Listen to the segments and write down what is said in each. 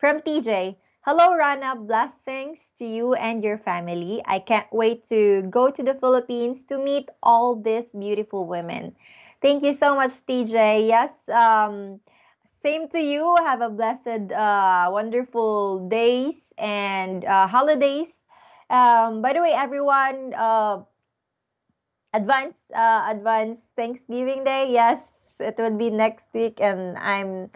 From TJ, hello Rana, blessings to you and your family. I can't wait to go to the Philippines to meet all these beautiful women. Thank you so much, TJ. Yes, same to you. Have a blessed, wonderful days and holidays. By the way, everyone, advance Thanksgiving Day. Yes, it would be next week, and I'm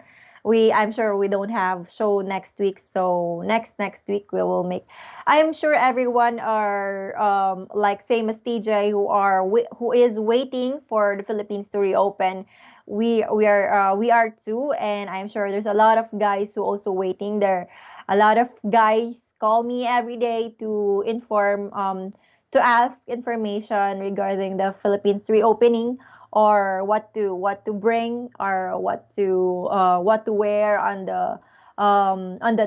sure we don't have show next week. So next week we will make. I'm sure everyone are like same as TJ who is waiting for the Philippines to reopen. We are too, and I'm sure there's a lot of guys who also waiting there. A lot of guys call me every day to inform to ask information regarding the Philippines reopening, or what to bring, or what to wear on the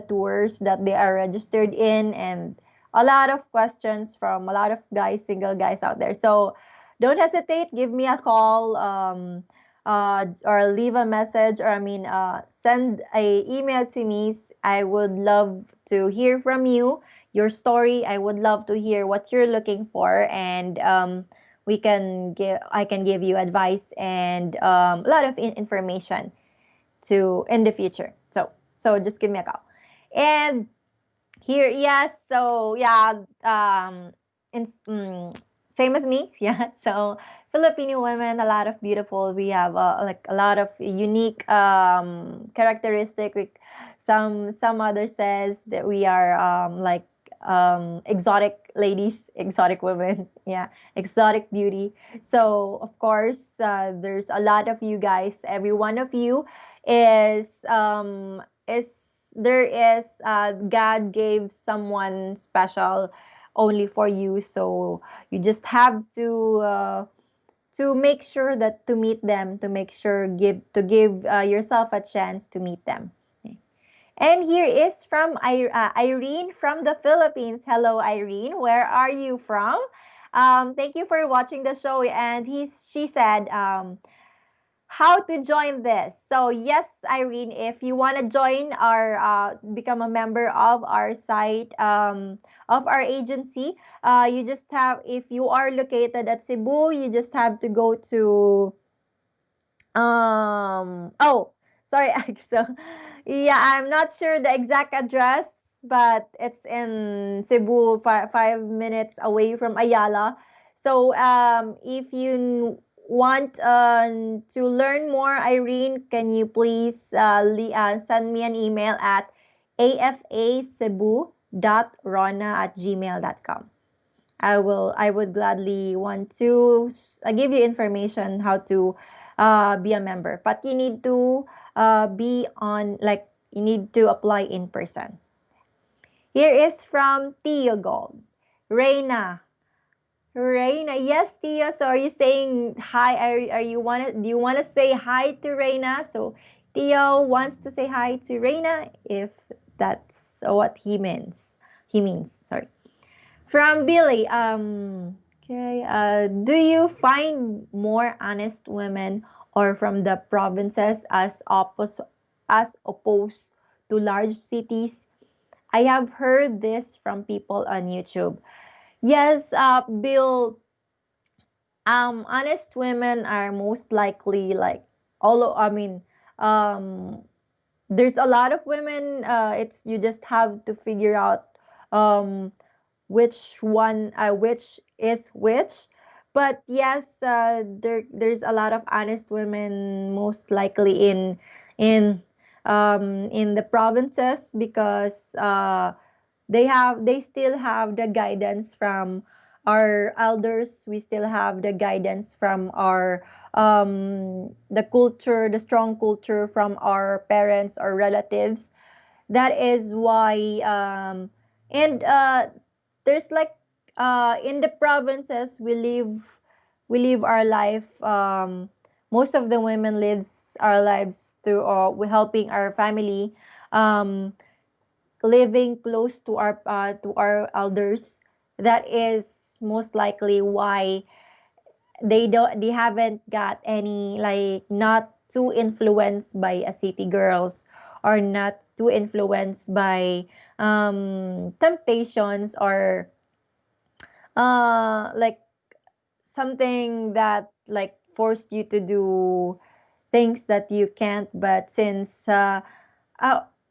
tours that they are registered in, and a lot of questions from a lot of guys, single guys out there. So don't hesitate, give me a call, or leave a message, or send a email to me. I would love to hear from you, your story. I would love to hear what you're looking for, and I can give you advice and a lot of information to in the future. So just give me a call. And here, yes. So yeah, in, same as me. Yeah. So Filipino women, a lot of beautiful. We have like a lot of unique characteristic. Some others says that we are like exotic ladies, exotic women. Yeah, exotic beauty. So of course, there's a lot of you guys. Every one of you is there is God gave someone special only for you. So you just have to make sure that to meet them, to make sure give yourself a chance to meet them. Okay. And here is from Irene from the Philippines. Hello, Irene. Where are you from? Thank you for watching the show. And she said, how to join this. So yes, Irene, if you want to join our become a member of our site, of our agency, you just have, if you are located at Cebu, you just have to go to oh, sorry. So yeah, I'm not sure the exact address, but it's in Cebu, 5 minutes away from Ayala. So if you want to learn more, Irene, can you please send me an email at afacebu.rona@gmail.com. I would gladly want to give you information how to be a member, but you need to be on, like, you need to apply in person. Here is from Tio Gold. Reina. Reina, yes, Tio. So are you saying hi? Are you wanna Do you wanna say hi to Reina? So Tio wants to say hi to Reina, if that's what he means. He means, sorry. From Billy, okay, do you find more honest women or from the provinces as opposed to large cities? I have heard this from people on YouTube. Yes, Bill, honest women are most likely like um, there's a lot of women. It's you just have to figure out um which is which. But yes, there's a lot of honest women most likely in in the provinces, because they still have the guidance from our elders. We still have the guidance from our the culture, the strong culture from our parents or relatives. That is why and there's like in the provinces we live our life, most of the women lives our lives through we helping our family, um living close to our elders. That is most likely why they haven't got any, like, not too influenced by a city girls, are not too influenced by temptations or like something that like forced you to do things that you can't. But since uh,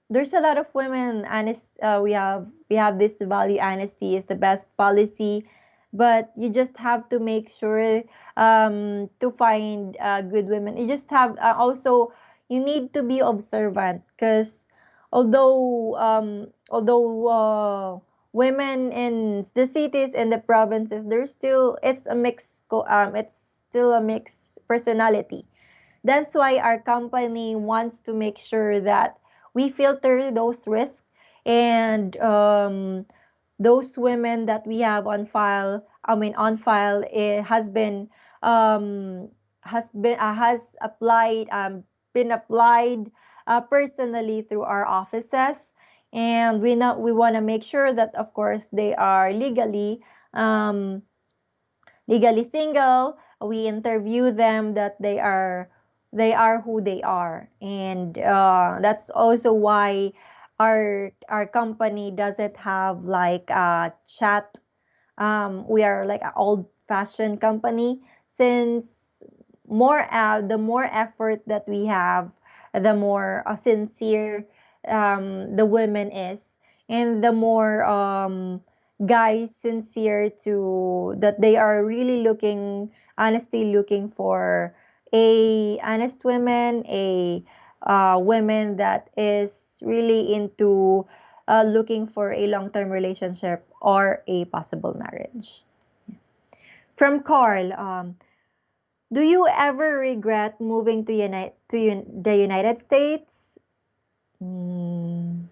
there's a lot of women honest, we have this value, honesty is the best policy, but you just have to make sure to find good women. You just have also you need to be observant, because although women in the cities and the provinces, there's still it's still a mixed personality. That's why our company wants to make sure that we filter those risks, and those women that we have on file, it um has been applied personally through our offices. And we want to make sure that of course they are um legally single. We interview them that they are who they are. And that's also why our company doesn't have like a chat. We are like an old fashioned company, since the more effort that we have, the more sincere the women is, and the more guys sincere to that they are really honestly looking for a honest women, a women that is really into looking for a long-term relationship or a possible marriage. From Carl, do you ever regret moving the United States? Mm,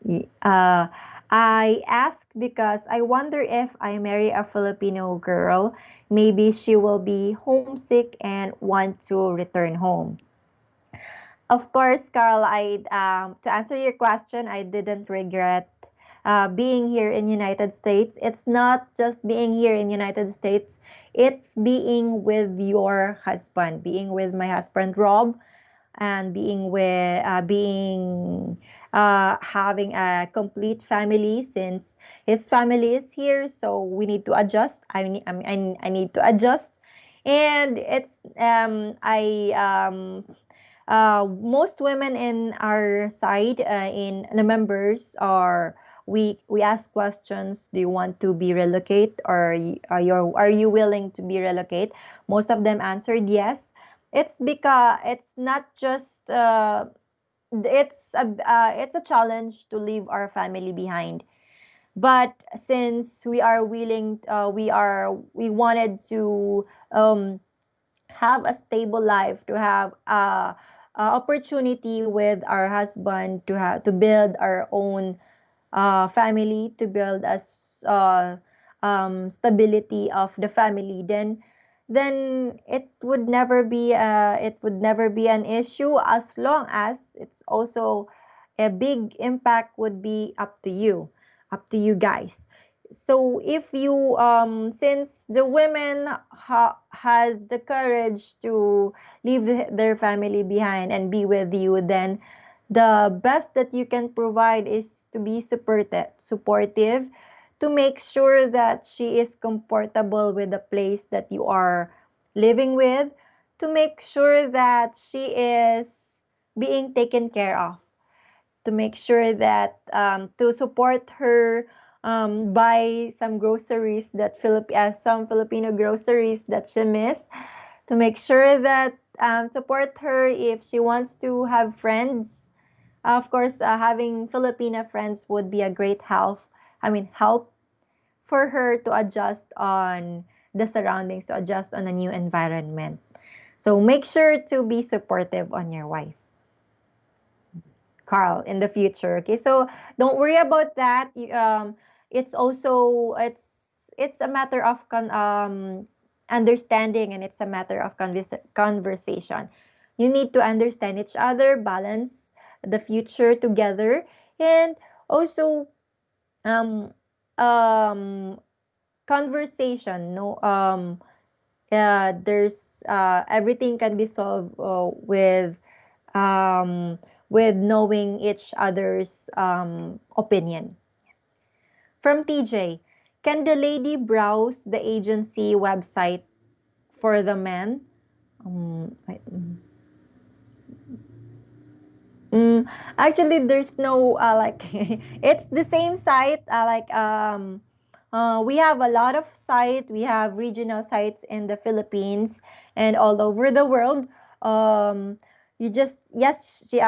y- uh, I ask because I wonder if I marry a Filipino girl, maybe she will be homesick and want to return home. Of course, Carl, to answer your question, I didn't regret being here in United States. It's not just being here in United States; it's being with your husband, being with my husband Rob, and being having a complete family, since his family is here. So we need to adjust. I need to adjust, and it's I most women in our side, in the members, we ask questions. Do you want to be relocate, or are you willing to be relocate? Most of them answered yes. It's because it's not just it's a challenge to leave our family behind. But since we are willing, we wanted to um have a stable life, to have a opportunity with our husband, to build our own family, to build us stability of the family, then it would never be an issue, as long as it's also a big impact would be up to you guys. So if you since the women has the courage to leave their family behind and be with you, then the best that you can provide is to be supportive, to make sure that she is comfortable with the place that you are living with, to make sure that she is being taken care of, to make sure that to support her, buy some groceries some Filipino groceries that she miss, to make sure that support her if she wants to have friends. Of course, having Filipina friends would be a great help for her to adjust on the surroundings, to adjust on a new environment. So make sure to be supportive on your wife, Carl, in the future. Okay, so don't worry about that. It's also it's a matter of understanding, and it's a matter of conversation. You need to understand each other, balance the future together, and also um um conversation. No, there's everything can be solved with um with knowing each other's opinion. From TJ, can the lady browse the agency website for the man? Mm, Actually, there's no like it's the same site. We have a lot of site. We have regional sites in the Philippines and all over the world. You just yes, to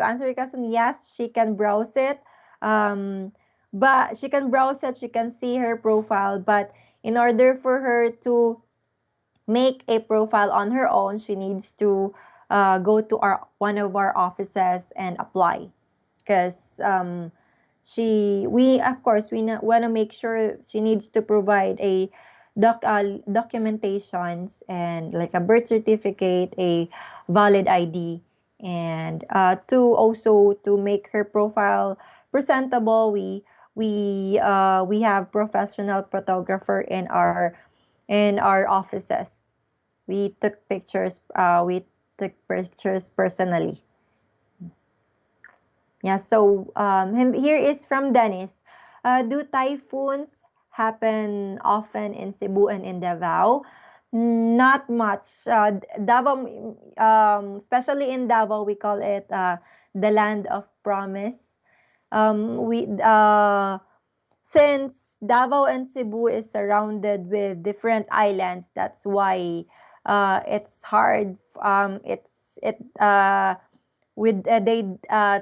answer your question, yes, she can browse it. Um, but she can browse it. She can see her profile. But in order for her to make a profile on her own, she needs to go to our one of our offices and apply because we of course want to make sure she needs to provide a documentations and like a birth certificate, a valid ID, and to also to make her profile presentable. We have professional photographer in our offices. We took pictures personally. Yeah, so and here is from Dennis. Do typhoons happen often in Cebu and in Davao? Not much. Davao, especially in Davao, we call it the land of promise. We Since Davao and Cebu is surrounded with different islands, that's why it's hard. It's it with they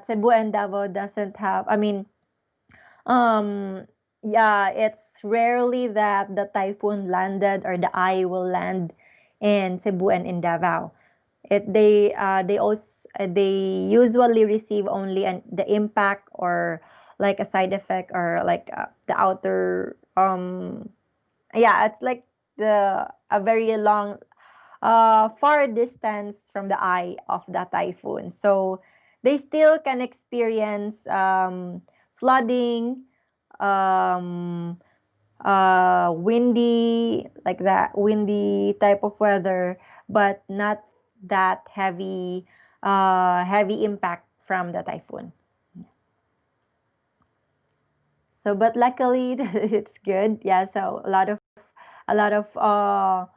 Cebu and Davao doesn't have. I mean, um, yeah, it's rarely that the typhoon landed or the eye will land in Cebu and in Davao. They also they usually receive only the impact or like a side effect or like the outer yeah, it's like the a very long far distance from the eye of the typhoon. So they still can experience flooding, um, windy, like that, windy type of weather, but not that heavy impact from the typhoon. So, but luckily, it's good. Yeah. So a lot of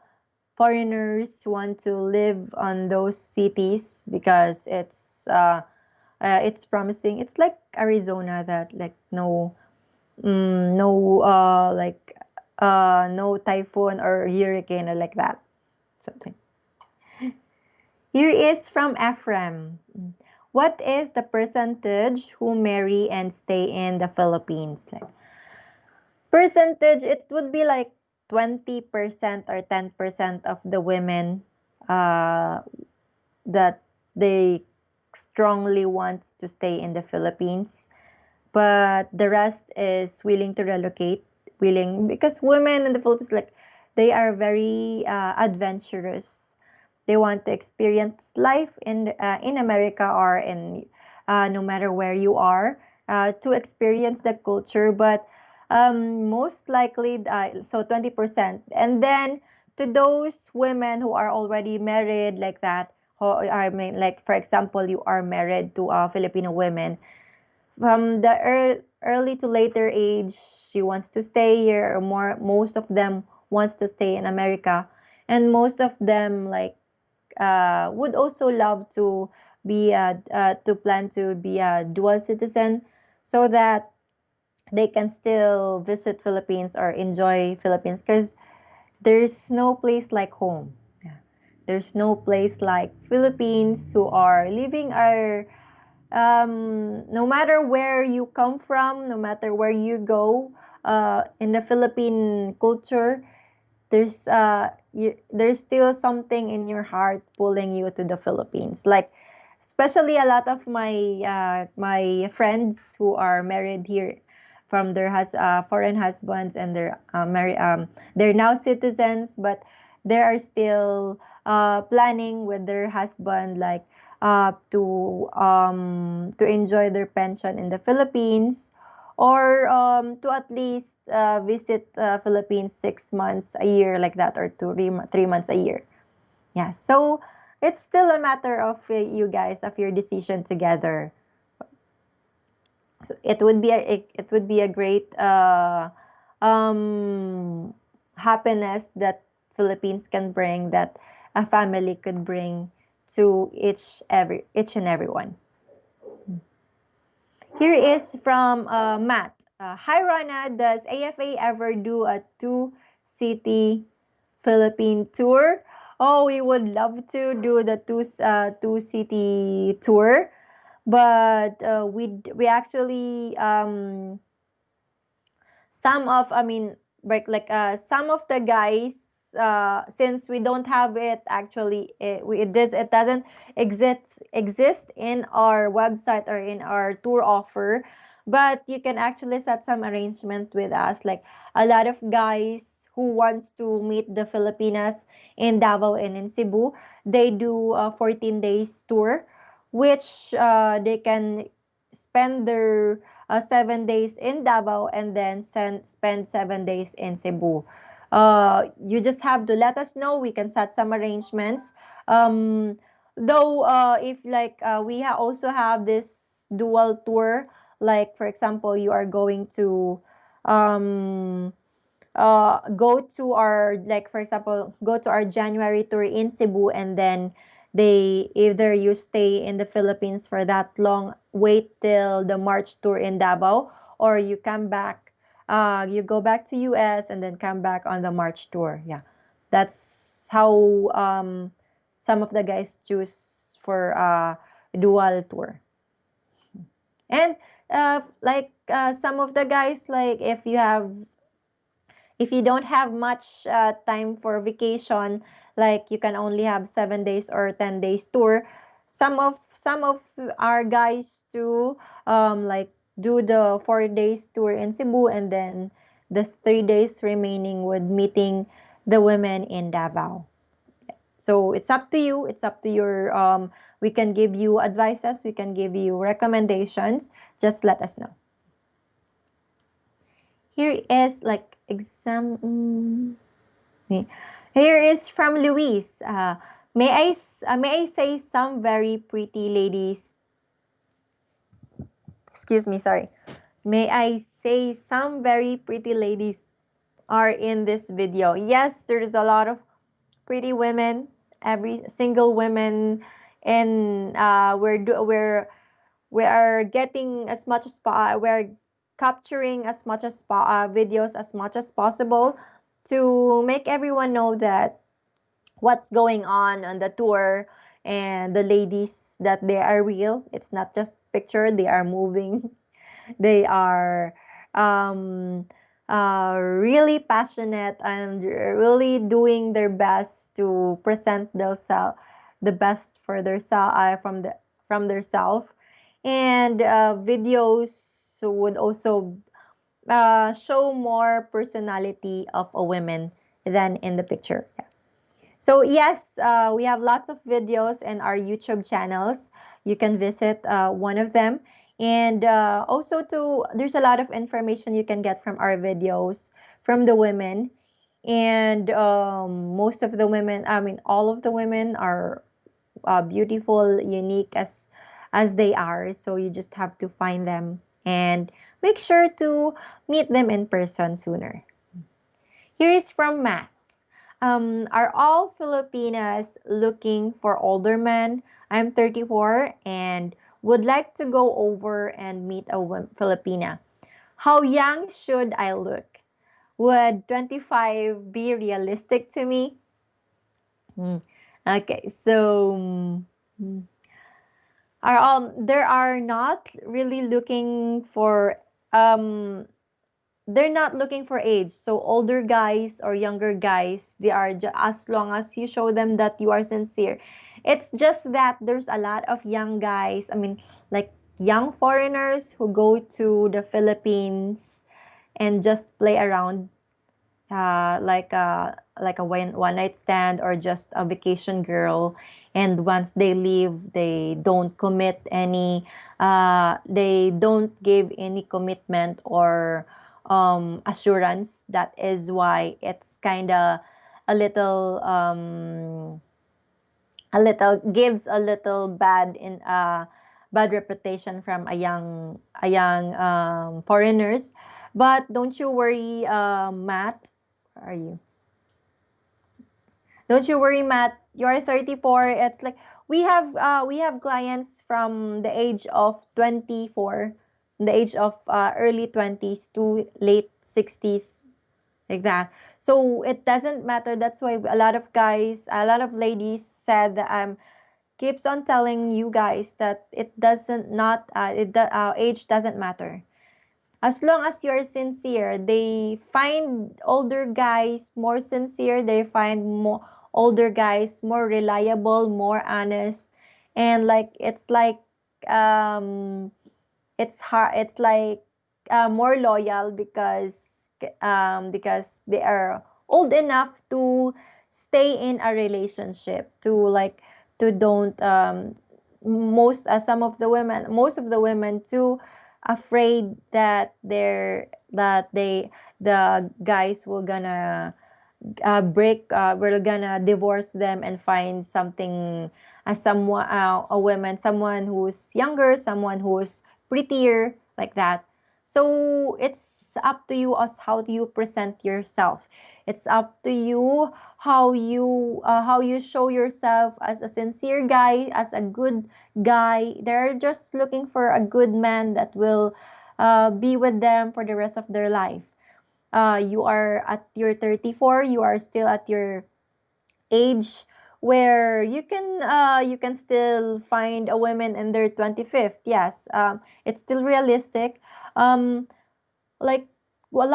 foreigners want to live on those cities because it's promising. It's like Arizona that like no no typhoon or hurricane or like that. Something. Here is from Ephraim. What is the percentage who marry and stay in the Philippines? Like percentage, it would be like 20% or 10% of the women uh, that they strongly want to stay in the Philippines, but the rest is willing to relocate, willing because women in the Philippines like they are very adventurous. They want to experience life in America or in no matter where you are to experience the culture, but most likely so 20%, and then to those women who are already married like that, I mean like for example you are married to a Filipino women from the early to later age, she wants to stay here, or most of them wants to stay in America, and most of them like would also love to be to plan to be a dual citizen so that they can still visit Philippines or enjoy Philippines because there's no place like home. Yeah. There's no place like Philippines who are living our no matter where you come from, no matter where you go, in the Philippine culture, there's still something in your heart pulling you to the Philippines. Like, especially a lot of my friends who are married here from their foreign husbands and they're now citizens, but they are still planning with their husband like to enjoy their pension in the Philippines or to at least visit Philippines 6 months a year like that or 3 months a year. Yeah. So it's still a matter of you guys, of your decision together. So it would be a great um happiness that Philippines can bring, that a family could bring to each and everyone. Here is from Matt. Hi Rana, does AFA ever do a two-city Philippine tour? Oh, we would love to do the two-city tour, but we actually some of I mean some of the guys, since we don't have it actually, it doesn't exist in our website or in our tour offer, but you can actually set some arrangement with us, like a lot of guys who wants to meet the Filipinas in Davao and in Cebu. They do a 14 days tour, which they can spend their 7 days in Davao and then spend 7 days in Cebu. You just have to let us know. We can set some arrangements. Um, though, if like also have this dual tour, like for example, you are going to um, go to our, like for example, go to our January tour in Cebu, and then they either you stay in the Philippines for that long, wait till the March tour in Davao, or you come back, you go back to US and then come back on the March tour. Yeah, that's how some of the guys choose for dual tour. And some of the guys, like if you don't have much time for vacation, like you can only have 7 days or 10 days tour, some of our guys to like do the 4 days tour in Cebu, and then the 3 days remaining with meeting the women in Davao. So it's up to you. It's up to your we can give you advices, we can give you recommendations. Just let us know. Here is like exam. Here is from Luis. May I say some very pretty ladies? Excuse me, sorry. May I say some very pretty ladies are in this video? Yes, there's a lot of pretty women, every single women, and we are getting as much as we're capturing as much as videos as much as possible to make everyone know that what's going on the tour, and the ladies, that they are real. It's not just picture, they are moving. They are um, really passionate and really doing their best to present themselves the best for their from their self. And videos would also show more personality of a woman than in the picture. So yes, we have lots of videos in our YouTube channels. You can visit one of them. And also there's a lot of information you can get from our videos, from the women. And most of the women, I mean, all of the women are beautiful, unique as they are. So you just have to find them and make sure to meet them in person sooner. Here is from Matt. Are all Filipinas looking for older men? I'm 34 and would like to go over and meet a Filipina. How young should I look? Would 25 be realistic to me? Hmm. Okay, so there are not really looking for um they're not looking for age. So older guys or younger guys, they are as long as you show them that you are sincere. It's just that there's a lot of young guys, I mean, like young foreigners who go to the Philippines and just play around, like a one night stand or just a vacation girl. And once they leave, they don't give any commitment or assurance. That is why it's kind of a little a little, gives a little bad reputation from a young foreigners. But don't you worry, Matt. Where are you? Don't you worry, Matt. You're 34. It's like we have clients from the age of 24, the age of early 20s to late 60s, like that. So it doesn't matter. That's why a lot of guys, a lot of ladies said that keeps on telling you guys that it doesn't not age doesn't matter. As long as you're sincere, they find older guys more sincere. They find more older guys more reliable, more honest, and like um it's hard. It's like more loyal because they are old enough to stay in a relationship, to like to don't most of the women too afraid that the guys will gonna we're gonna divorce them and find something, someone, a woman, someone who's younger, someone who's prettier, like that. So it's up to you as how do you present yourself. It's up to you how you show yourself as a sincere guy, as a good guy. They're just looking for a good man that will be with them for the rest of their life. You are at your 34, you are still at your age where you can still find a woman in their 25th. Yes, it's still realistic. um like a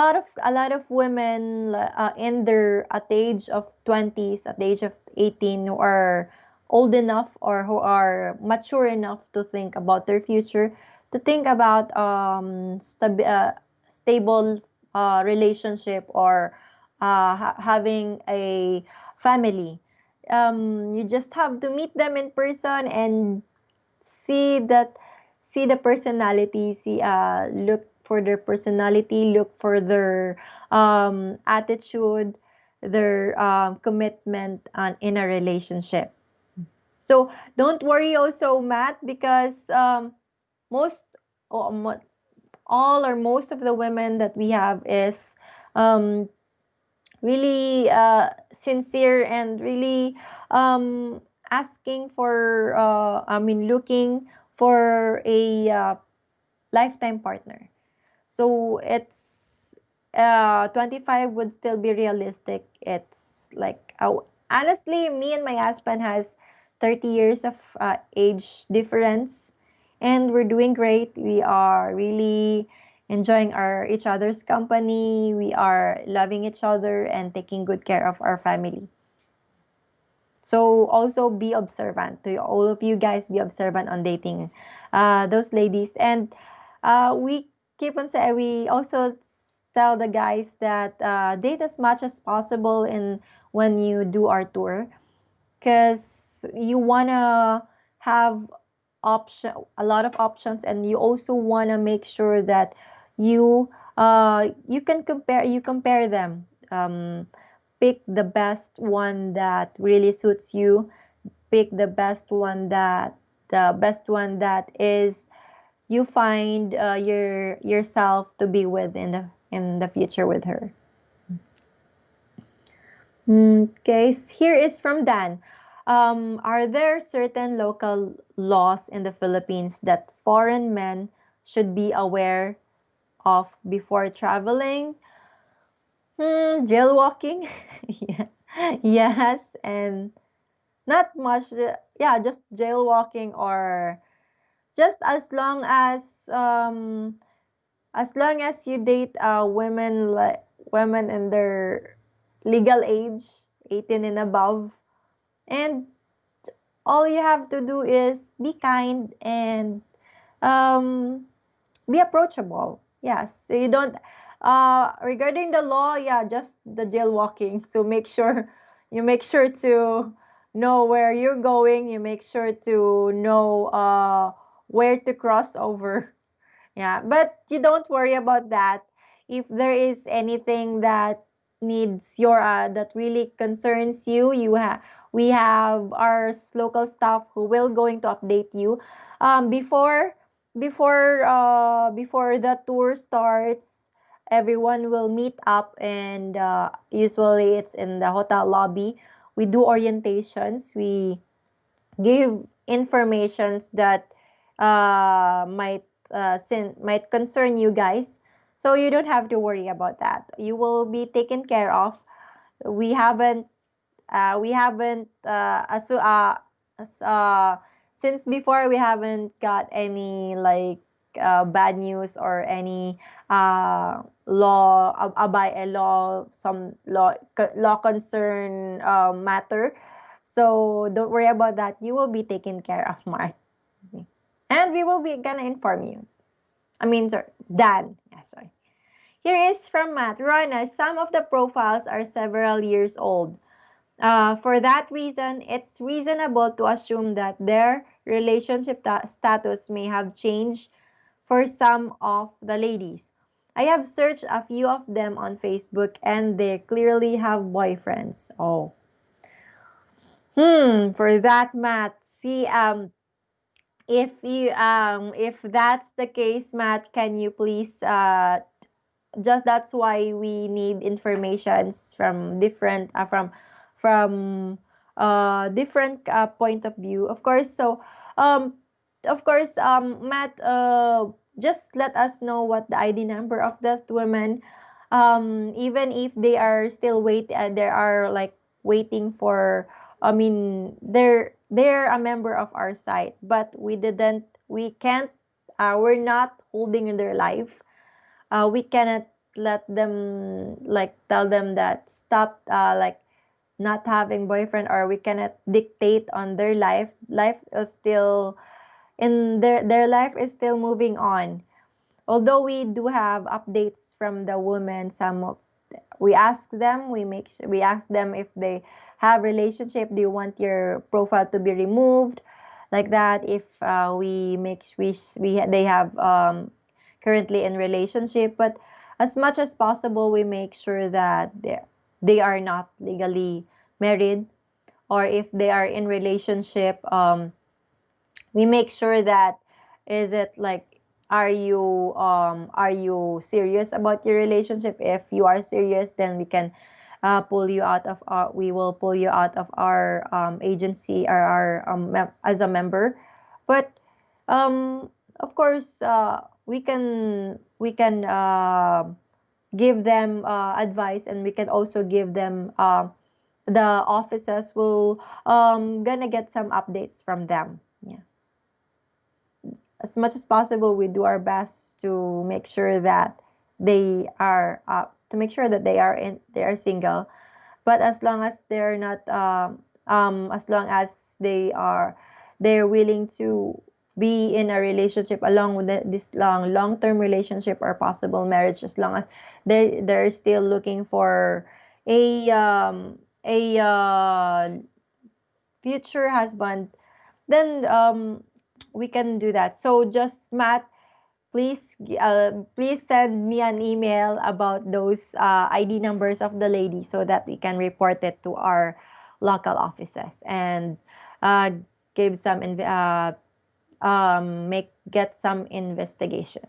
lot of women in their at the age of 20s, at the age of 18, who are old enough or who are mature enough to think about their future, to think about stable relationship, or having a family. You just have to meet them in person and see that see the personality, see look for their personality, look for their attitude, their commitment in a relationship. So don't worry also, Matt, because most o- mo- all or most of the women that we have is um, really sincere and really asking for looking for a lifetime partner. So it's 25 would still be realistic. It's like honestly, me and my husband has 30 years of age difference, and we're doing great. We are really enjoying our each other's company. We are loving each other and taking good care of our family. So also be observant. To all of you guys, be observant on dating those ladies. And we keep on saying, we also tell the guys that date as much as possible in when you do our tour, because you wanna have option a lot of options, and you also wanna make sure that you compare them. Pick the best one that really suits you. Pick the best one that is you find yourself to be with in the future with her. Okay, here is from Dan. Are there certain local laws in the Philippines that foreign men should be aware of before traveling? Jailwalking? Yeah. Yes, and not much. Yeah, just jailwalking, or just as long as you date women, like women in their legal age, 18 and above, and all you have to do is be kind and um, be approachable. Yes, so you don't. Regarding the law, yeah, just the jailwalking. So make sure to know where you're going. You make sure to know where to cross over. Yeah, but you don't worry about that. If there is anything that needs your that really concerns you, We have our local staff who will going to update you before before the tour starts. Everyone will meet up, and usually it's in the hotel lobby. We do orientations. We give informations that might concern you guys, so you don't have to worry about that. You will be taken care of. We haven't as, since before, we haven't got any like bad news or any a law, some law concern matter. So don't worry about that. You will be taken care of, Mark. And we will be gonna inform you. I mean, sorry, Dan. Yeah, sorry. Here is from Matt. Rana, some of the profiles are several years old. For that reason, it's reasonable to assume that their relationship status may have changed for some of the ladies. I have searched a few of them on Facebook, and they clearly have boyfriends. Oh. For that, Matt. See, if that's the case, Matt, can you please just that's why we need informations from different different point of view, of course. So um Matt, just let us know what the ID number of that woman, even if they are still they are like waiting for, I mean, they're a member of our site, but we can't, we're not holding their life. We cannot let them, like, tell them that stop, like, not having boyfriend, or we cannot dictate on their life. Life is still in their life is still moving on. Although we do have updates from the women, we ask them, we ask them if they have relationship. Do you want your profile to be removed, like that? If we make we they have currently in relationship, but as much as possible, we make sure that they are not legally married, or if they are in relationship, we make sure that, is it like, are you serious about your relationship? If you are serious, then we can pull you out of our we will pull you out of our agency, or our as a member. But of course, we can give them advice, and we can also give them, the offices will gonna get some updates from them. Yeah, as much as possible, we do our best to make sure that they are single. But as long as they're not, as long as they're willing to be in a relationship, along with this long-term relationship or possible marriage, as long as they're still looking for a future husband, then we can do that. So just, Matt, please send me an email about those ID numbers of the lady, so that we can report it to our local offices, and uh, give some make get some investigation.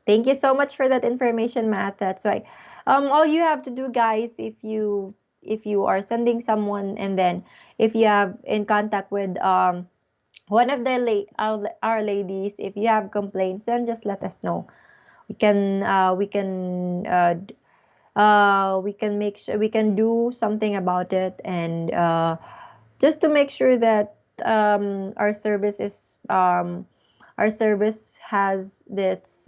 Thank you so much for that information, Matt. That's right. All you have to do, guys, if you are sending someone, and then if you have in contact with one of the our ladies, if you have complaints, then just let us know. We can make sure, we can do something about it, and just to make sure that our service has this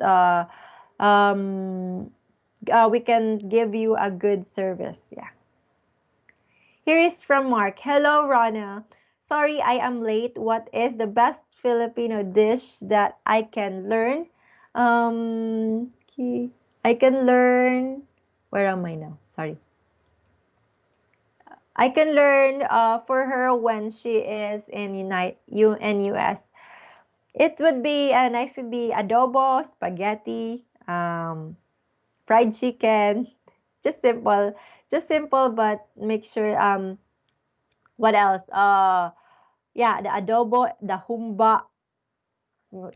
we can give you a good service. Yeah. Here is from Mark. Hello, Rana. Sorry I am late. What is the best Filipino dish that I can learn? Okay. I can learn. Where am I now? Sorry. I can learn for her when she is in US. It would be nice to be adobo, spaghetti, fried chicken. Just simple. Just simple, but make sure what else? Yeah, the adobo, the humba,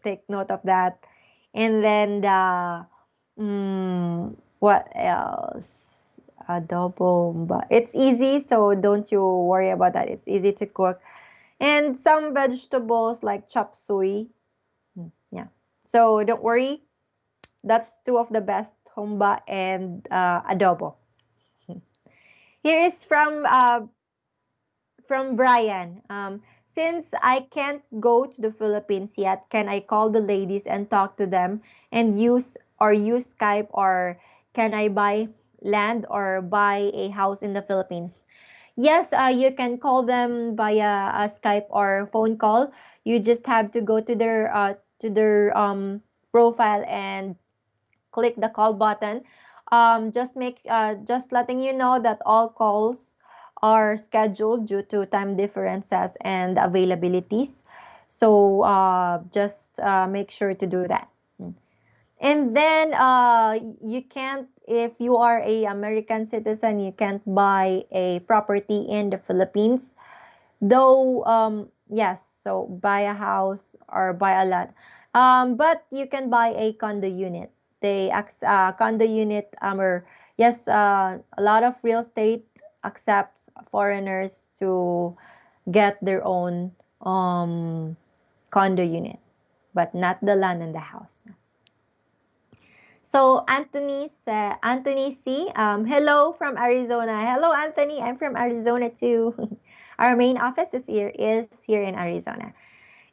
take note of that. And then the what else? Adobo, humba. It's easy, so don't you worry about that. It's easy to cook. And some vegetables like chop suey. Yeah. So don't worry. That's two of the best, humba and adobo. Here is from Brian. Since I can't go to the Philippines yet, can I call the ladies and talk to them and use Skype, or can I buy land or buy a house in the Philippines? Yes, you can call them via a Skype or phone call. You just have to go to their profile and click the call button. Just letting you know that all calls are scheduled due to time differences and availabilities. So just make sure to do that. And then you can't, if you are a American citizen, you can't buy a property in the Philippines. Though, yes, so buy a house or buy a lot. But you can buy a condo unit. Condo unit, or yes, a lot of real estate accepts foreigners to get their own condo unit, but not the land and the house. So Anthony C. Hello from Arizona. Hello, Anthony. I'm from Arizona too. Our main office is here in Arizona.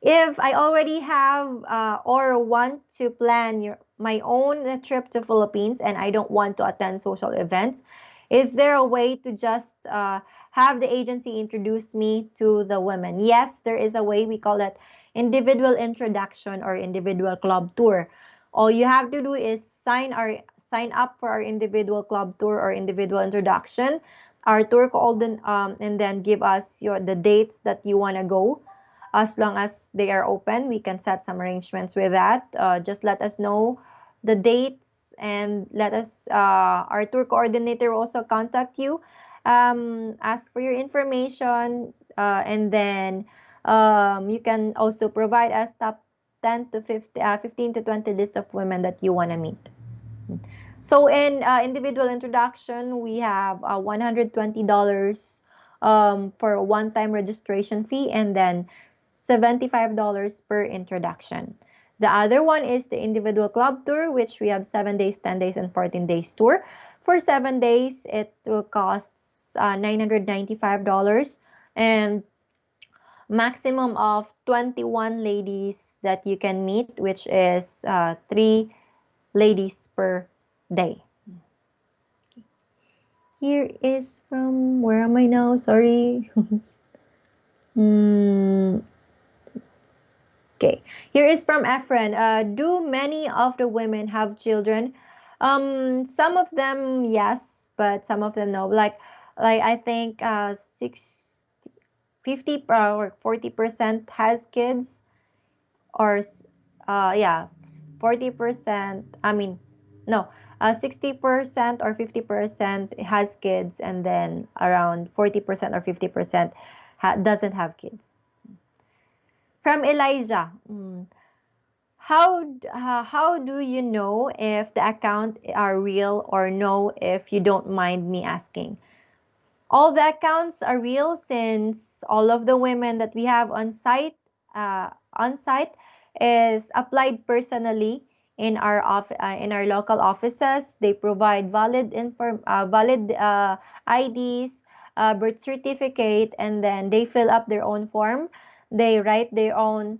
If I already have or want to plan my own trip to Philippines and I don't want to attend social events, is there a way to just have the agency introduce me to the women? Yes, there is a way. We call it individual introduction or individual club tour. All you have to do is sign up for our individual club tour or individual introduction. Our tour coordinator, and then give us the dates that you want to go. As long as they are open, we can set some arrangements with that. Just let us know the dates and let us, our tour coordinator will also contact you, ask for your information, and then you can also provide us top 10 to 15 to 20 list of women that you want to meet. So in individual introduction, we have $120 for a one-time registration fee, and then $75 per introduction. The other one is the individual club tour, which we have 7 days, 10 days, and 14 days tour. For 7 days, it will cost $995, and maximum of 21 ladies that you can meet, which is 3 ladies per day. Here is from, where am I now? Sorry. Hmm. Okay. Here is from Efren. Do many of the women have children? Some of them yes, but some of them no. Like I think 50 or 40% has kids, or yeah, 40%, I mean, no, 60% or 50% has kids, and then around 40% or 50% doesn't have kids. From Elijah, how do you know if the account are real or no, if you don't mind me asking? All the accounts are real, since all of the women that we have on site is applied personally in our local offices. They provide valid IDs, birth certificate, and then they fill up their own form. They write their own.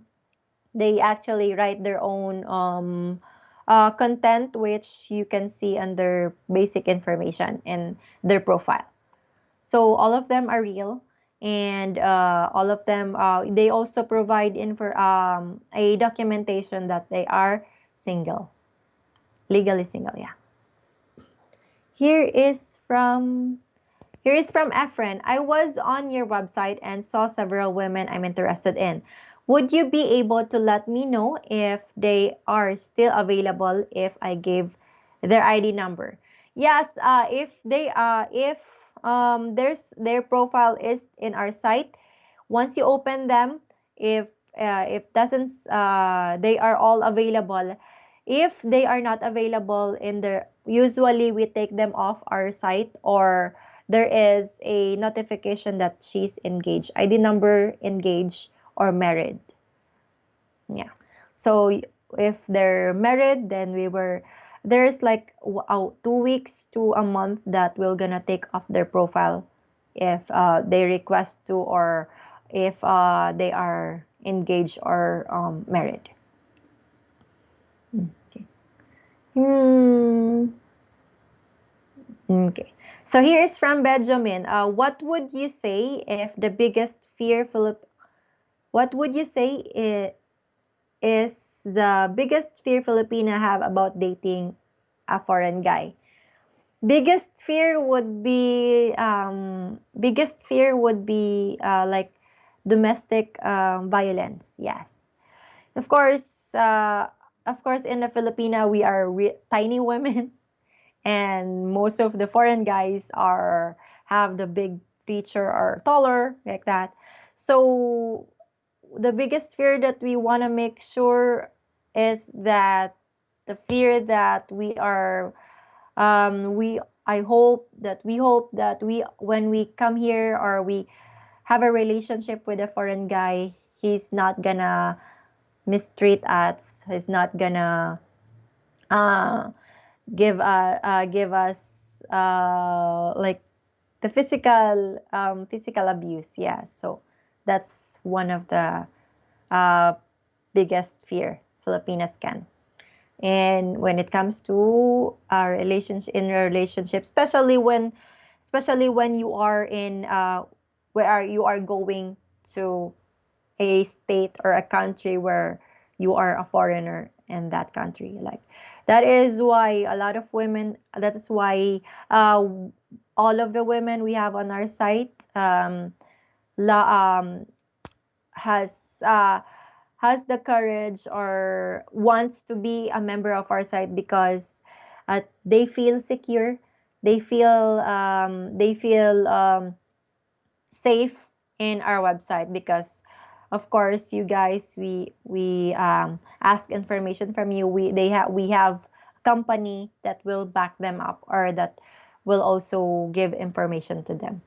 They actually write their own content, which you can see under basic information in their profile. So all of them are real, and all of them they also provide a documentation that they are single, legally single. Yeah. Here is from Efren. I was on your website and saw several women I'm interested in. Would you be able to let me know if they are still available if I give their ID number? Yes, if their profile is in our site, once you open them, if doesn't they are all available. If they are not available in the, usually we take them off our site, or there is a notification that she's engaged, ID number engaged or married. Yeah. So if they're married, then there's like 2 weeks to a month that we're gonna take off their profile if they request to, or if they are engaged or married. Okay. Hmm. Okay. So here is from Benjamin. What would you say if the biggest fear what would you say is the biggest fear Filipina have about dating a foreign guy? Biggest fear would be like domestic violence. Yes, of course. Of course, in the Filipina, we are tiny women, and most of the foreign guys are have the big feature or taller like that. So the biggest fear that we want to make sure is that the fear that we we hope that we when we come here or we have a relationship with a foreign guy, he's not gonna mistreat us, he's not gonna uh give us like the physical abuse. Yeah, so that's one of the uh biggest fear Filipinas can. And when it comes to our relationship, in a relationship, especially when you are in where you are going to a state or a country where you are a foreigner in that country, like that is why a lot of women, that is why uh, all of the women we have on our site la, has has the courage or wants to be a member of our site because they feel secure, they feel safe in our website, because of course you guys, we ask information from you, we have a company that will back them up, or that will also give information to them.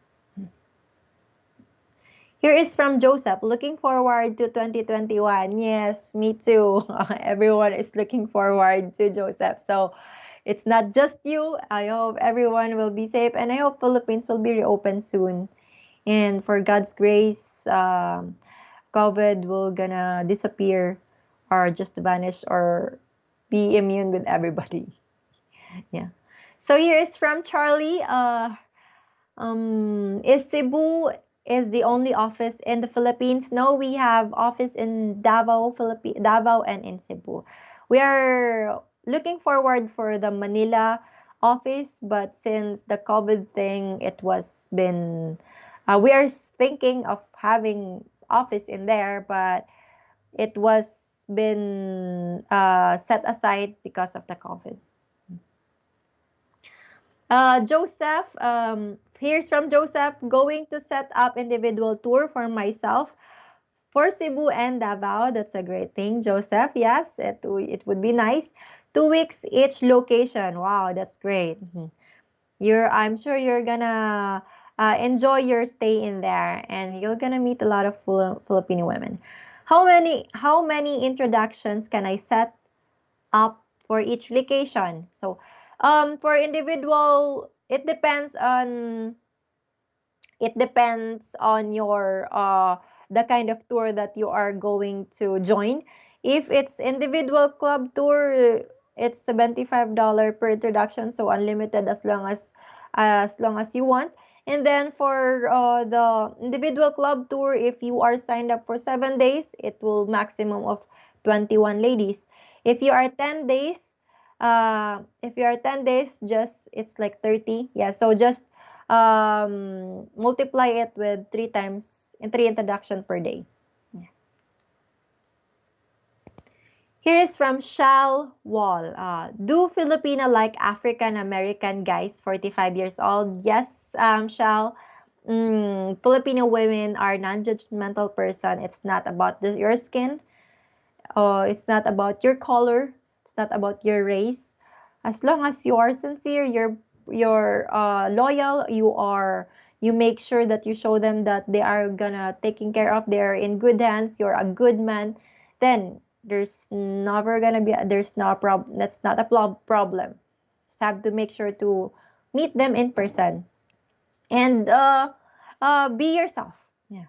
Here is from Joseph. Looking forward to 2021. Yes, me too. Everyone is looking forward to Joseph. So it's not just you. I hope everyone will be safe, and I hope Philippines will be reopened soon. And for God's grace, COVID will gonna disappear or just vanish or be immune with everybody. Yeah. So here is from Charlie. Is Cebu is the only office in the Philippines? No, we have office in Davao and in Cebu. We are looking forward for the Manila office, but since the COVID thing, it was been we are thinking of having office in there, but it was been set aside because of the COVID. Joseph, here's from Joseph. Going to set up individual tour for myself for Cebu and Davao. That's a great thing, Joseph. Yes, it would be nice. 2 weeks each location. Wow, that's great. Mhm. I'm sure you're gonna enjoy your stay in there, and you're gonna meet a lot of Filipino women. How many introductions can I set up for each location? So, for individual, it depends on your the kind of tour that you are going to join. If it's individual club tour, it's $75 per introduction, so unlimited as long as you want. And then for the individual club tour, if you are signed up for 7 days, it will maximum of 21 ladies. If you are 10 days, just it's like 30. Yeah, so just multiply it with three introduction per day. Yeah. Here is from Shal Wall. Do Filipino like African American guys 45 years old? Yes, Shal. Filipino women are non-judgmental person. It's not about your skin. It's not about your color. It's not about your race. As long as you are sincere, you're loyal. You make sure that you show them that they are gonna taking care of. They're in good hands. You're a good man. Then there's never gonna be there's no problem. That's not a problem. Just have to make sure to meet them in person and be yourself. Yes.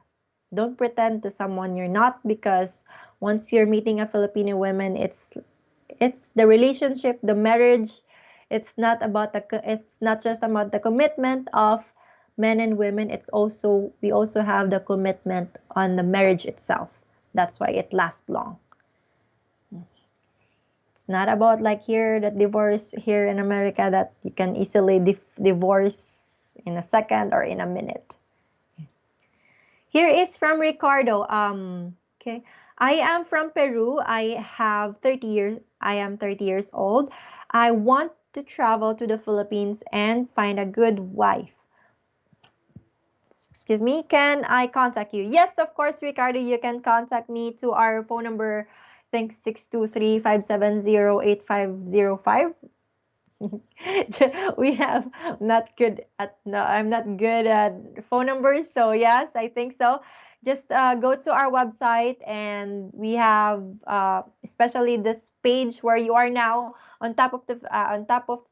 Don't pretend to someone you're not, because once you're meeting a Filipino woman, it's the relationship, the marriage. It's not just about the commitment of men and women. It's also we also have the commitment on the marriage itself. That's why it lasts long. It's not about like here that divorce here in America that you can easily divorce in a second or in a minute. Here is from Ricardo. Okay. I am from Peru. I am 30 years old. I want to travel to the Philippines and find a good wife. Excuse me. Can I contact you? Yes, of course, Ricardo. You can contact me to our phone number. I think 623-570-8505. We have not good at no I'm not good at phone numbers, so yes, I think so. Just go to our website, and we have especially this page where you are now. On top of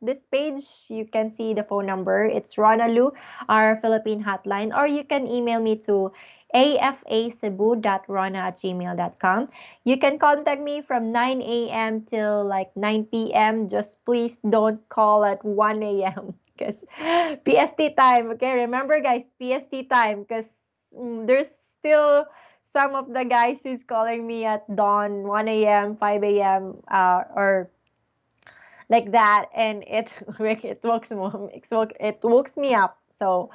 this page, you can see the phone number. It's Ronalu, our Philippine hotline, or you can email me to afacebu.rona@gmail.com. You can contact me from 9 a.m. till like 9 p.m. Just please don't call at 1 a.m. because PST time. Okay, remember guys, PST time, because there's still some of the guys who's calling me at dawn, 1 a.m., 5 a.m., or like that, and it wakes me up. So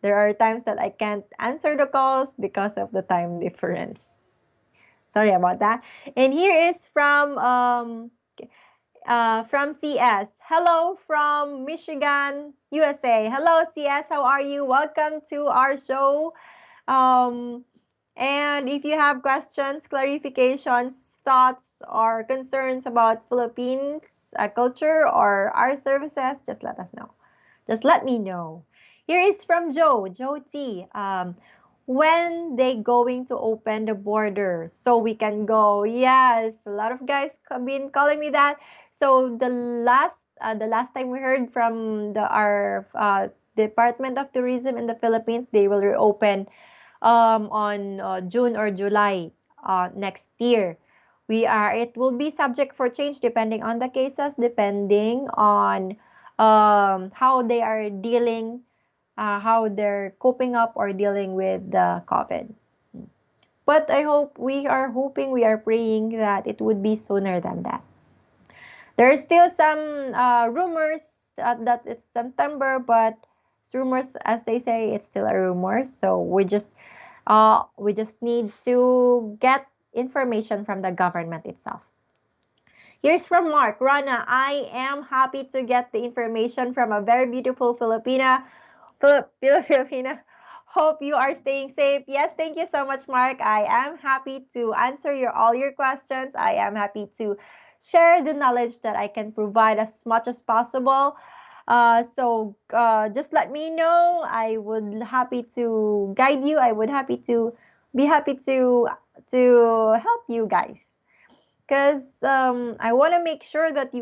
there are times that I can't answer the calls because of the time difference. Sorry about that. And here is from CS. Hello from Michigan, USA. Hello CS, how are you? Welcome to our show. Um, and if you have questions, clarifications, thoughts, or concerns about Philippines culture or our services, just let us know. Just let me know. Here is from Joe T. When they going to open the border so we can go? Yes, a lot of guys have been calling me that. So the last time we heard from our Department of Tourism in the Philippines, they will reopen on June or July next year. It will be subject for change depending on the cases, depending on how they are dealing, how they're coping up or dealing with the COVID. But we are praying that it would be sooner than that. There are still some rumors that it's September, but it's rumors, as they say, it's still a rumor. So we just need to get information from the government itself. Here's from Mark. Rana, I am happy to get the information from a very beautiful Filipina. Hope you are staying safe. Yes, thank you so much, Mark. I am happy to answer all your questions. I am happy to share the knowledge that I can provide as much as possible. Just let me know. I would happy to guide you. I would be happy to help you guys, because I want to make sure that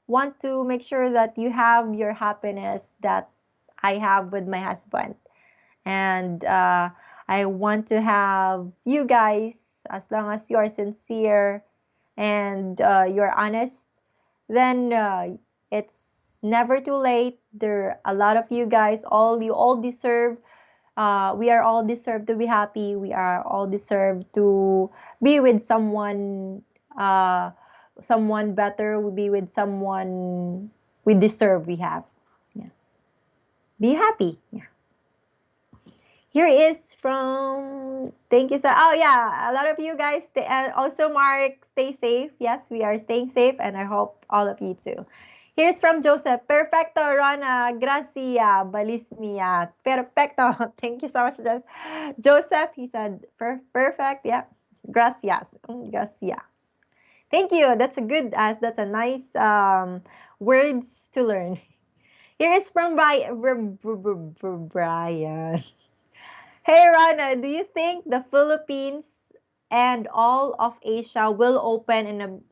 want to make sure that you have your happiness that I have with my husband, and I want to have you guys, as long as you are sincere and you're honest, then it's never too late. There are a lot of you guys, you all deserve, we are all deserved to be happy. We are all deserved to be with uh, someone better. We be with someone we deserve. We have, yeah. Be happy. Yeah. Here is from, thank you so, oh yeah, a lot of you guys, also Mark, stay safe. Yes, we are staying safe, and I hope all of you too. Here's from Joseph. Perfecto, Rona. Gracia. Balis mia. Perfecto. Thank you so much, Joseph. He said, perfect. Yeah. Gracias. Gracia. Thank you. That's a good, that's a nice words to learn. Here is from Brian. Hey Rana, do you think the Philippines and all of Asia will open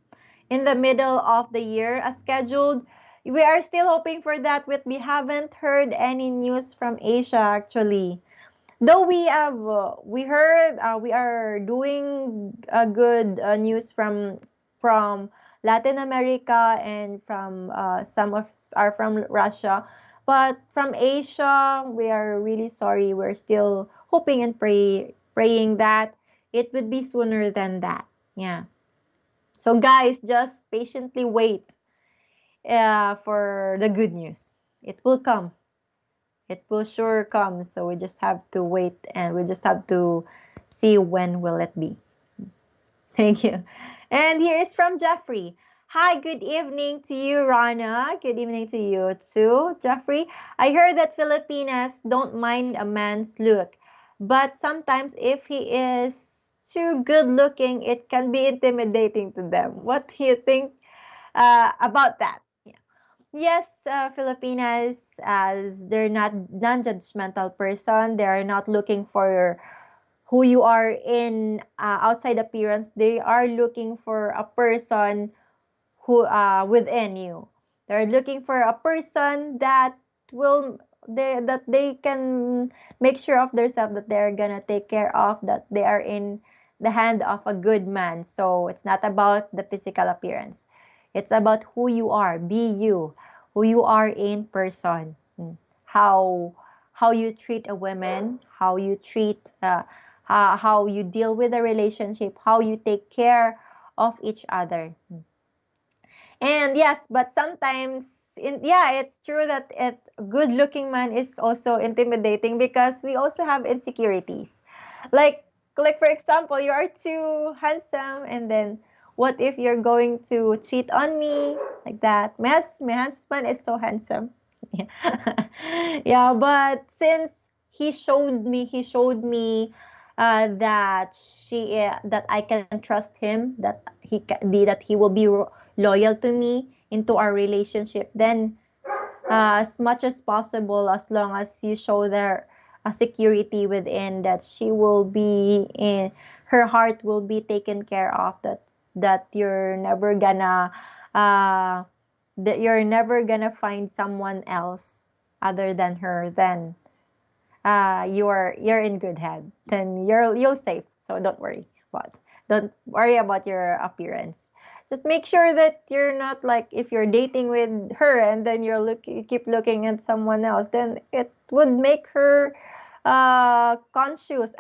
in the middle of the year as scheduled? We are still hoping for that, but we haven't heard any news from Asia actually. Though we heard we are doing a good news from Latin America, and from some of are from Russia, but from Asia we are really sorry. We're still hoping and praying that it would be sooner than that. Yeah. So guys, just patiently wait for the good news. It will come. It will sure come. So we just have to wait, and we just have to see when will it be. Thank you. And here is from Jeffrey. Hi, good evening to you, Rana. Good evening to you too, Jeffrey. I heard that Filipinas don't mind a man's look, but sometimes if he is too good looking, it can be intimidating to them. What do you think about that? Yes, Filipinas, as they're not non-judgmental person, they are not looking for who you are in outside appearance. They are looking for a person who within you. They're looking for a person that will that they can make sure of themselves, that they're gonna take care of, that they are in the hand of a good man. So it's not about the physical appearance. It's about who you are. Be you, who you are in person. How how you treat a woman, how you treat how you deal with a relationship, how you take care of each other. And yes, but sometimes, yeah, it's true that a good looking man is also intimidating, because we also have insecurities. Like, like for example, you are too handsome, and then what if you're going to cheat on me like that? My husband is so handsome. Yeah. Yeah, but since he showed me that I can trust him, that that he will be loyal to me into our relationship, then as much as possible, as long as you show their a security within, that she will be in, her heart will be taken care of, that you're never gonna uh find someone else other than her, then you're in good hand, then you'll safe. So don't worry about your appearance. Just make sure that you're not, like, if you're dating with her and then you keep looking at someone else, then it would make her anxious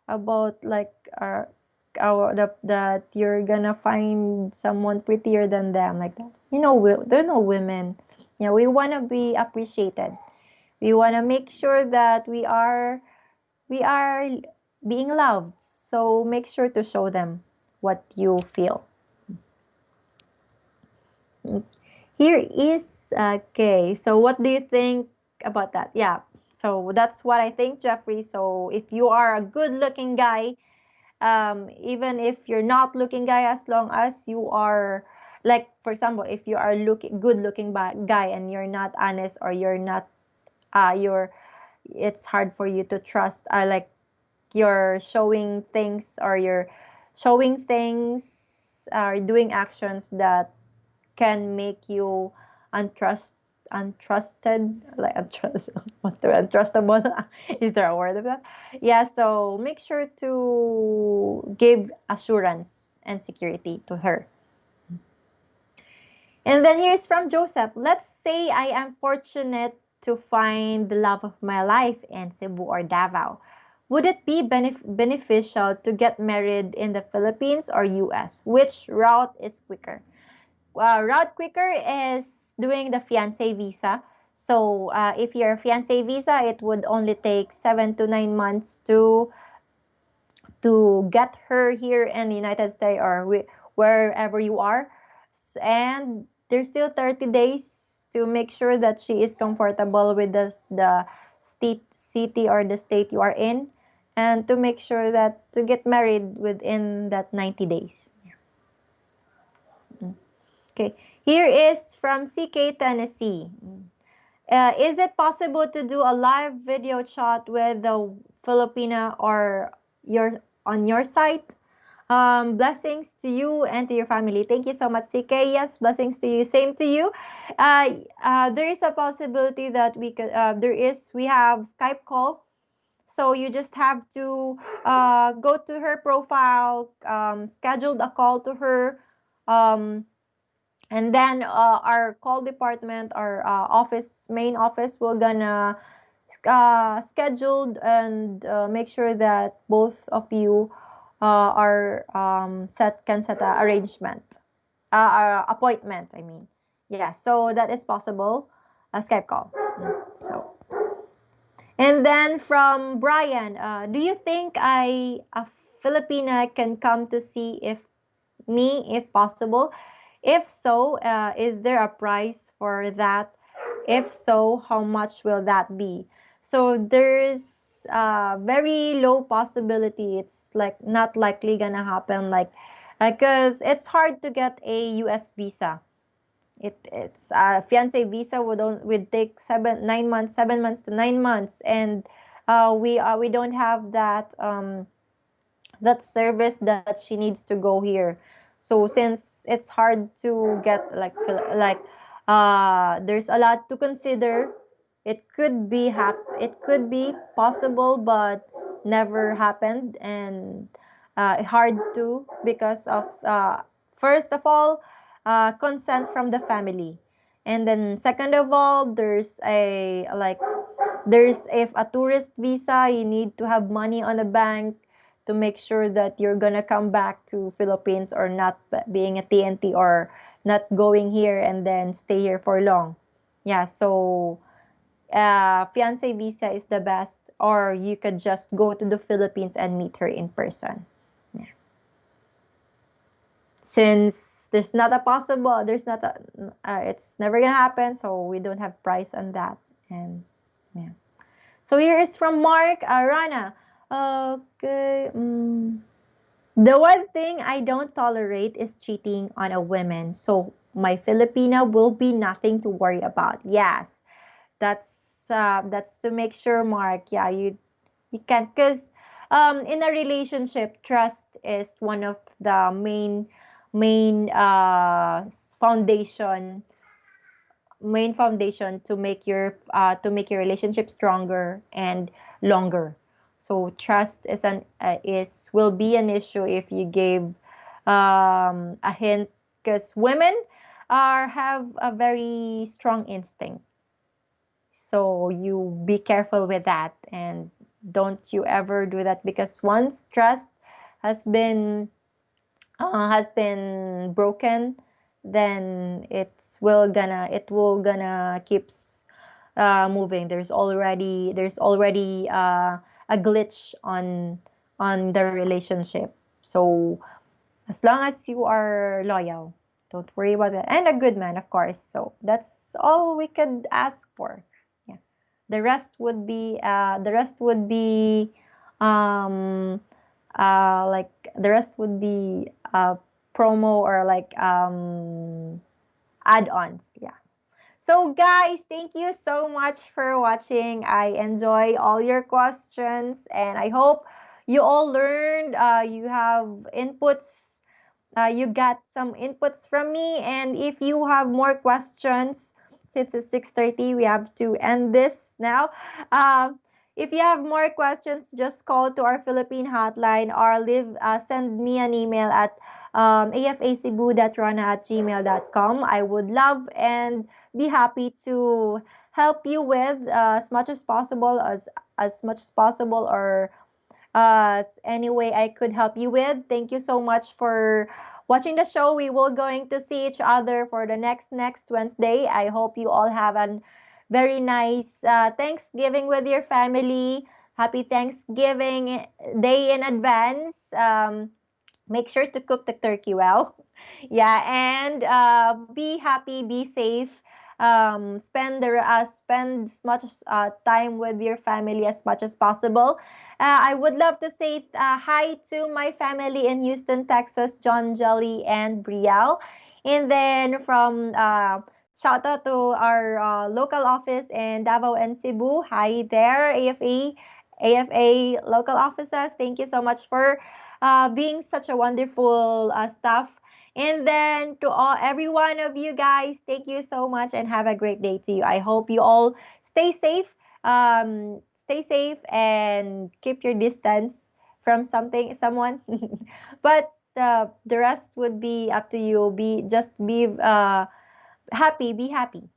about, like, that you're gonna find someone prettier than them, like that. They're no women. We want to be appreciated. We want to make sure that we are being loved. So make sure to show them what you feel. Here is okay. So what do you think about that? Yeah. So that's what I think, Jeffrey. So if you are a good-looking guy, even if you're not looking guy, as long as you are, like, for example, if you are good-looking guy, and you're not honest, or you're not you're it's hard for you to trust, like, you're showing things, or you're showing things, or doing actions that can make you untrust untrusted, like, what's the word? Untrustable. Is there a word of that? Yeah, so make sure to give assurance and security to her. And then here's from Joseph. Let's say I am fortunate to find the love of my life in Cebu or Davao. Would it be beneficial to get married in the Philippines or US? Which route is quicker? Route quicker is doing the fiancé visa. So if you're fiancé visa, it would only take 7 to 9 months to get her here in the United States or wherever you are. And there's still 30 days to make sure that she is comfortable with the state, city, or the state you are in, and to make sure that to get married within that 90 days. Okay, here is from CK Tennessee. Is it possible to do a live video chat with the Filipina or on your site? Blessings to you and to your family. Thank you so much, CK. Yes, blessings to you. Same to you. There is a possibility that we have Skype call. So you just have to go to her profile, schedule a call to her, um, and then our call department, our main office, will gonna scheduled and make sure that both of you are can set a arrangement, appointment, I mean. Yeah, so that is possible, a Skype call. So, and then from Brian, do you think a Filipina can come to see me if possible? If so, is there a price for that? If so, how much will that be? So there's very low possibility. It's like not likely gonna happen, like because it's hard to get a US visa. It's a fiance visa would take 7 9 months, 7 months to 9 months, and we don't have that service that she needs to go here. So since it's hard to get there's a lot to consider. It could be possible, but never happened, and hard to, because of first of all, consent from the family, and then second of all, there's if a tourist visa, you need to have money on the bank to make sure that you're gonna come back to Philippines, or not being a TNT, or not going here and then stay here for long. Yeah, so fiance visa is the best, or you could just go to the Philippines and meet her in person. Yeah. Since there's not a, it's never gonna happen, so we don't have price on that. And yeah. So here is from Mark Rana. Okay. The one thing I don't tolerate is cheating on a woman. So my Filipina will be nothing to worry about. Yes, that's to make sure, Mark. Yeah, you can't, because in a relationship, trust is one of the main foundation to make your relationship stronger and longer. So trust is will be an issue if you gave a hint, because women are have a very strong instinct. So you be careful with that, and don't you ever do that, because once trust has been broken, then it will gonna keeps moving. There's already a glitch on the relationship. So as long as you are loyal, don't worry about it, and a good man, of course. So that's all we could ask for. Yeah, the rest would be um like the rest would be promo, or like add-ons. Yeah. So guys, thank you so much for watching. I enjoy all your questions, and I hope you all learned. You have inputs. You got some inputs from me, and if you have more questions, since it's 6:30, we have to end this now. If you have more questions, just call to our Philippine hotline, or send me an email at afacebu.rana@gmail.com. I would love and be happy to help you with as much as possible, or any way I could help you with. Thank you so much for watching the show. We will going to see each other for the next Wednesday. I hope you all have an very nice Thanksgiving with your family. Happy Thanksgiving Day in advance. Make sure to cook the turkey well. Yeah, and be happy, be safe. Spend as much time with your family as much as possible. I would love to say hi to my family in Houston, Texas, John, Jolly, and Brielle. And then from shout out to our local office in Davao and Cebu. Hi there, AFA local offices. Thank you so much for being such a wonderful staff. And then to all every one of you guys, thank you so much and have a great day to you. I hope you all stay safe. Stay safe and keep your distance from someone. But the rest would be up to you. Be happy, be happy.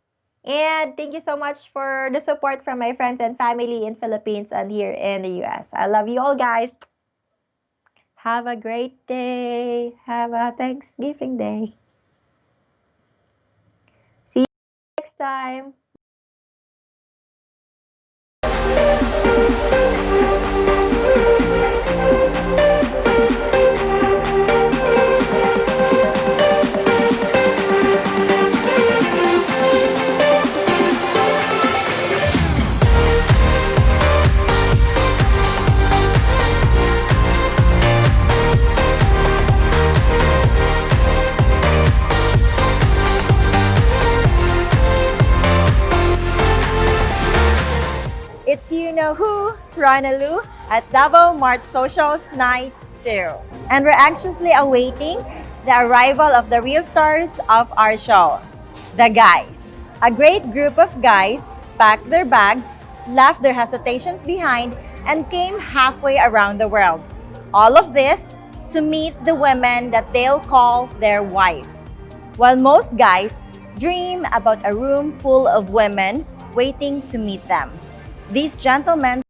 And thank you so much for the support from my friends and family in Philippines and here in the US. I love you all, guys. Have a great day. Have a Thanksgiving day. See you next time. It's you know who, Ronalu, at Davao March Socials Night 2. And we're anxiously awaiting the arrival of the real stars of our show, the guys. A great group of guys packed their bags, left their hesitations behind, and came halfway around the world. All of this to meet the women that they'll call their wife. While most guys dream about a room full of women waiting to meet them. These gentlemen